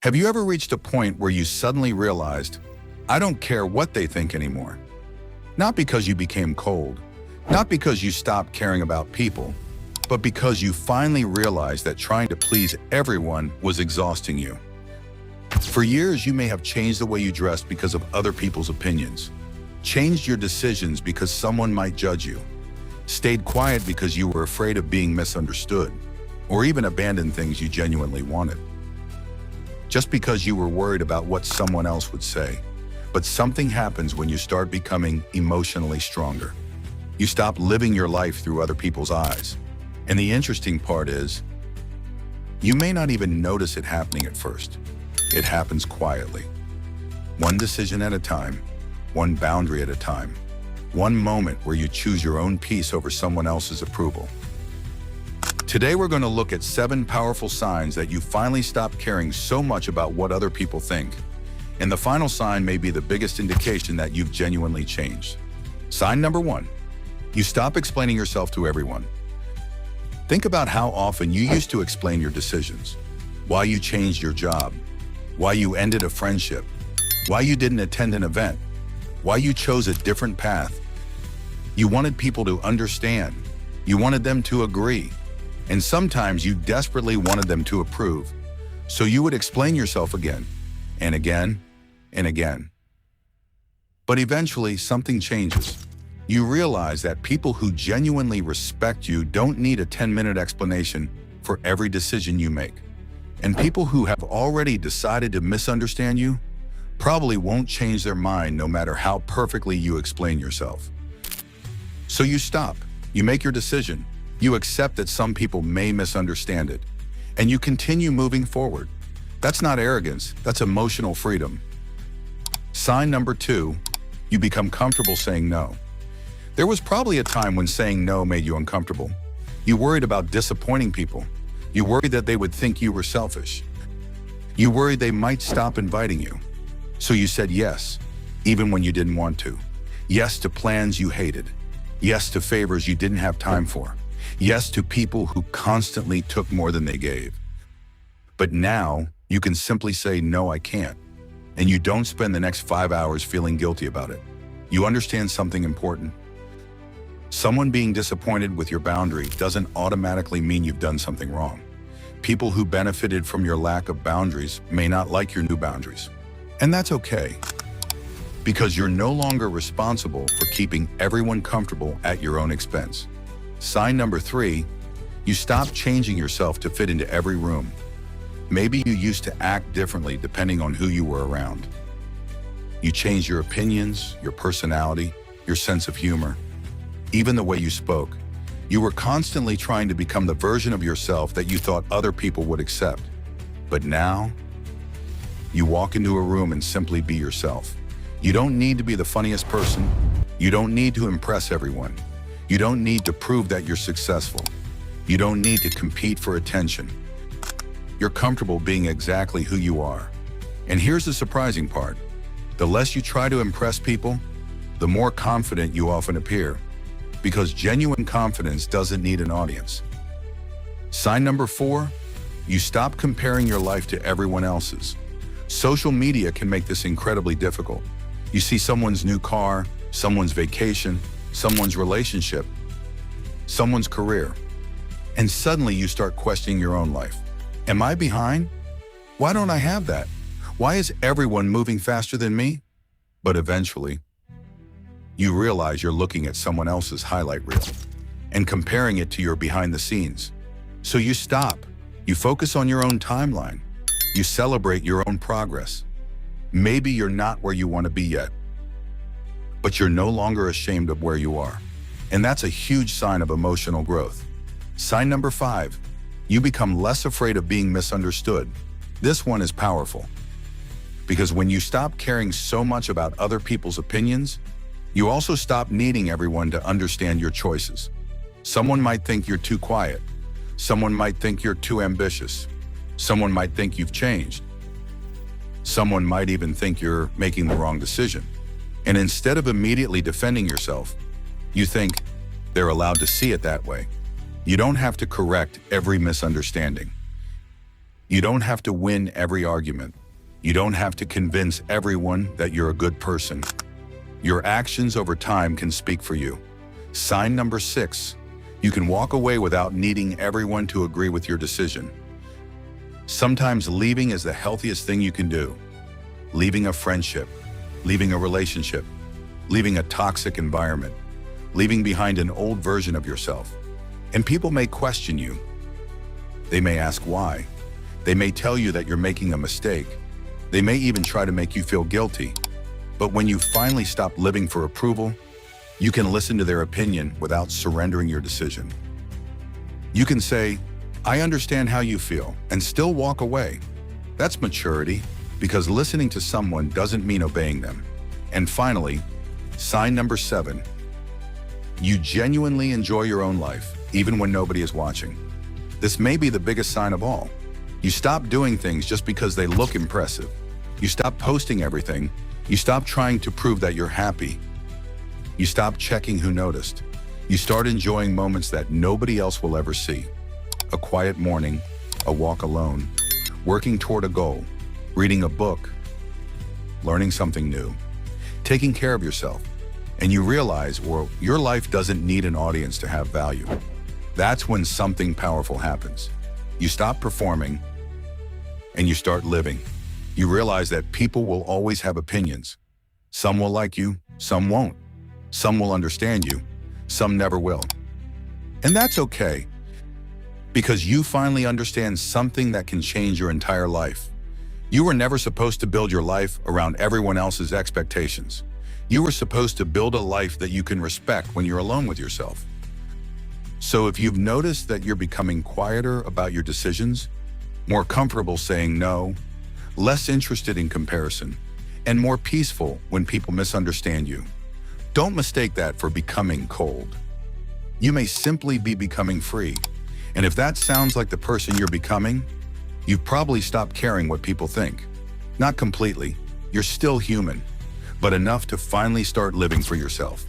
Have you ever reached a point where you suddenly realized, I don't care what they think anymore? Not because you became cold, not because you stopped caring about people, but because you finally realized that trying to please everyone was exhausting you. For years, you may have changed the way you dressed because of other people's opinions, changed your decisions because someone might judge you, stayed quiet because you were afraid of being misunderstood, or even abandoned things you genuinely wanted, just because you were worried about what someone else would say. But something happens when you start becoming emotionally stronger. You stop living your life through other people's eyes. And the interesting part is, you may not even notice it happening at first. It happens quietly. One decision at a time, one boundary at a time, one moment where you choose your own peace over someone else's approval. Today, we're going to look at 7 powerful signs that you finally stopped caring so much about what other people think. And the final sign may be the biggest indication that you've genuinely changed. Sign number 1, you stop explaining yourself to everyone. Think about how often you used to explain your decisions, why you changed your job, why you ended a friendship, why you didn't attend an event, why you chose a different path. You wanted people to understand. You wanted them to agree. And sometimes you desperately wanted them to approve. So you would explain yourself again and again and again. But eventually something changes. You realize that people who genuinely respect you don't need a 10-minute explanation for every decision you make. And people who have already decided to misunderstand you probably won't change their mind no matter how perfectly you explain yourself. So you stop, you make your decision, you accept that some people may misunderstand it, and you continue moving forward. That's not arrogance, that's emotional freedom. Sign number 2, you become comfortable saying no. There was probably a time when saying no made you uncomfortable. You worried about disappointing people. You worried that they would think you were selfish. You worried they might stop inviting you. So you said yes, even when you didn't want to. Yes to plans you hated. Yes to favors you didn't have time for. Yes to people who constantly took more than they gave. But now you can simply say, no, I can't. And you don't spend the next 5 hours feeling guilty about it. You understand something important. Someone being disappointed with your boundary doesn't automatically mean you've done something wrong. People who benefited from your lack of boundaries may not like your new boundaries. And that's okay, because you're no longer responsible for keeping everyone comfortable at your own expense. Sign number 3, you stop changing yourself to fit into every room. Maybe you used to act differently depending on who you were around. You changed your opinions, your personality, your sense of humor, even the way you spoke. You were constantly trying to become the version of yourself that you thought other people would accept. But now, you walk into a room and simply be yourself. You don't need to be the funniest person. You don't need to impress everyone. You don't need to prove that you're successful. You don't need to compete for attention. You're comfortable being exactly who you are. And here's the surprising part. The less you try to impress people, the more confident you often appear. Because genuine confidence doesn't need an audience. Sign number 4, you stop comparing your life to everyone else's. Social media can make this incredibly difficult. You see someone's new car, someone's vacation, someone's relationship, someone's career, and suddenly you start questioning your own life. Am I behind? Why don't I have that? Why is everyone moving faster than me? But eventually, you realize you're looking at someone else's highlight reel and comparing it to your behind the scenes. So you stop. You focus on your own timeline. You celebrate your own progress. Maybe you're not where you want to be yet, but you're no longer ashamed of where you are. And that's a huge sign of emotional growth. Sign number 5, you become less afraid of being misunderstood. This one is powerful, because when you stop caring so much about other people's opinions, you also stop needing everyone to understand your choices. Someone might think you're too quiet. Someone might think you're too ambitious. Someone might think you've changed. Someone might even think you're making the wrong decision. And instead of immediately defending yourself, you think they're allowed to see it that way. You don't have to correct every misunderstanding. You don't have to win every argument. You don't have to convince everyone that you're a good person. Your actions over time can speak for you. Sign number 6. You can walk away without needing everyone to agree with your decision. Sometimes leaving is the healthiest thing you can do. Leaving a friendship, leaving a relationship, leaving a toxic environment, leaving behind an old version of yourself. And people may question you. They may ask why. They may tell you that you're making a mistake. They may even try to make you feel guilty. But when you finally stop living for approval, you can listen to their opinion without surrendering your decision. You can say, I understand how you feel, and still walk away. That's maturity, because listening to someone doesn't mean obeying them. And finally, sign number 7. You genuinely enjoy your own life, even when nobody is watching. This may be the biggest sign of all. You stop doing things just because they look impressive. You stop posting everything. You stop trying to prove that you're happy. You stop checking who noticed. You start enjoying moments that nobody else will ever see. A quiet morning, a walk alone, working toward a goal, reading a book, learning something new, taking care of yourself. And you realize, well, your life doesn't need an audience to have value. That's when something powerful happens. You stop performing and you start living. You realize that people will always have opinions. Some will like you, some won't. Some will understand you, some never will. And that's okay, because you finally understand something that can change your entire life. You were never supposed to build your life around everyone else's expectations. You were supposed to build a life that you can respect when you're alone with yourself. So if you've noticed that you're becoming quieter about your decisions, more comfortable saying no, less interested in comparison, and more peaceful when people misunderstand you, don't mistake that for becoming cold. You may simply be becoming free. And if that sounds like the person you're becoming, you've probably stopped caring what people think. Not completely. You're still human, but enough to finally start living for yourself.